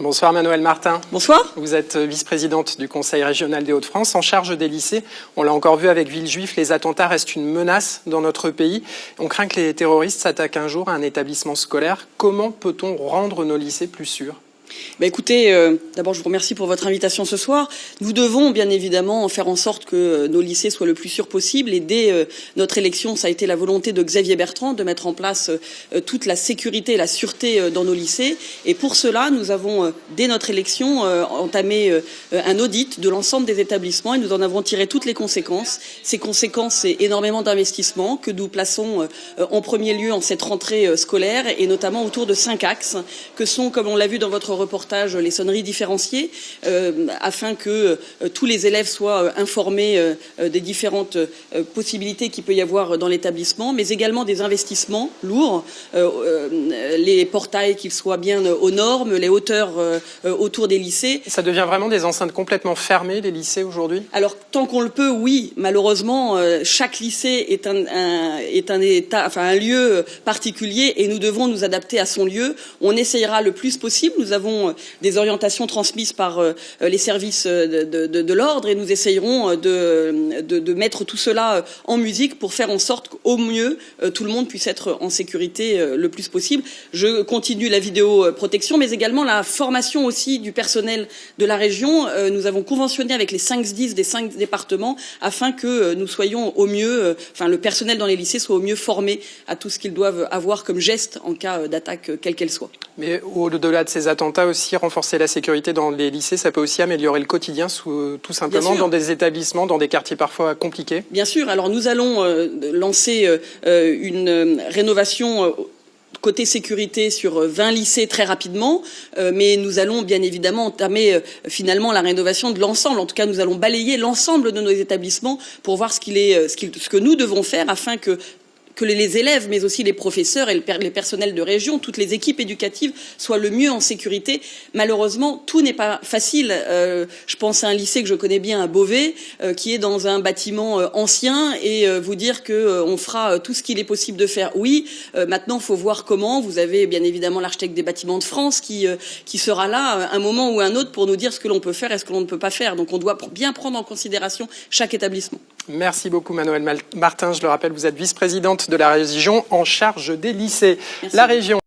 Bonsoir Manuel Martin. Bonsoir. Vous êtes vice-présidente du Conseil régional des Hauts-de-France en charge des lycées. On l'a encore vu avec Villejuif, les attentats restent une menace dans notre pays. On craint que les terroristes s'attaquent un jour à un établissement scolaire. Comment peut-on rendre nos lycées plus sûrs ? Écoutez, d'abord je vous remercie pour votre invitation ce soir. Nous devons bien évidemment faire en sorte que nos lycées soient le plus sûrs possible. Et dès notre élection, ça a été la volonté de Xavier Bertrand de mettre en place toute la sécurité et la sûreté dans nos lycées. Et pour cela, nous avons, dès notre élection, entamé un audit de l'ensemble des établissements et nous en avons tiré toutes les conséquences. Ces conséquences, c'est énormément d'investissements que nous plaçons en premier lieu en cette rentrée scolaire et notamment autour de 5 axes que sont, comme on l'a vu dans votre reportage, les sonneries différenciées, afin que tous les élèves soient informés des différentes possibilités qu'il peut y avoir dans l'établissement, mais également des investissements lourds, les portails qu'ils soient bien aux normes, les hauteurs autour des lycées. Ça devient vraiment des enceintes complètement fermées, les lycées aujourd'hui ? Alors, tant qu'on le peut, oui. Malheureusement, chaque lycée est un lieu particulier et nous devons nous adapter à son lieu. On essayera le plus possible. Nous avons des orientations transmises par les services de l'ordre et nous essayerons de mettre tout cela en musique pour faire en sorte qu'au mieux tout le monde puisse être en sécurité le plus possible. Je continue la vidéoprotection, mais également la formation aussi du personnel de la région. Nous avons conventionné avec les 5 SDIS des 5 départements afin que nous soyons au mieux, le personnel dans les lycées soit au mieux formé à tout ce qu'ils doivent avoir comme geste en cas d'attaque, quelle qu'elle soit. Mais au-delà de ces attentats aussi, renforcer la sécurité dans les lycées, ça peut aussi améliorer le quotidien, tout simplement dans des établissements, dans des quartiers parfois compliqués. Bien sûr. Alors nous allons lancer une rénovation côté sécurité sur 20 lycées très rapidement, mais nous allons bien évidemment entamer finalement la rénovation de l'ensemble. En tout cas, nous allons balayer l'ensemble de nos établissements pour voir ce que nous devons faire afin que les élèves, mais aussi les professeurs et les personnels de région, toutes les équipes éducatives soient le mieux en sécurité. Malheureusement, tout n'est pas facile. Je pense à un lycée que je connais bien à Beauvais, qui est dans un bâtiment ancien, et vous dire que on fera tout ce qu'il est possible de faire. Oui, maintenant, il faut voir comment. Vous avez bien évidemment l'architecte des bâtiments de France qui sera là à un moment ou à un autre pour nous dire ce que l'on peut faire et ce que l'on ne peut pas faire. Donc, on doit bien prendre en considération chaque établissement. Merci beaucoup Manuel Martin. Je le rappelle, vous êtes vice-présidente de la région en charge des lycées. Merci. La région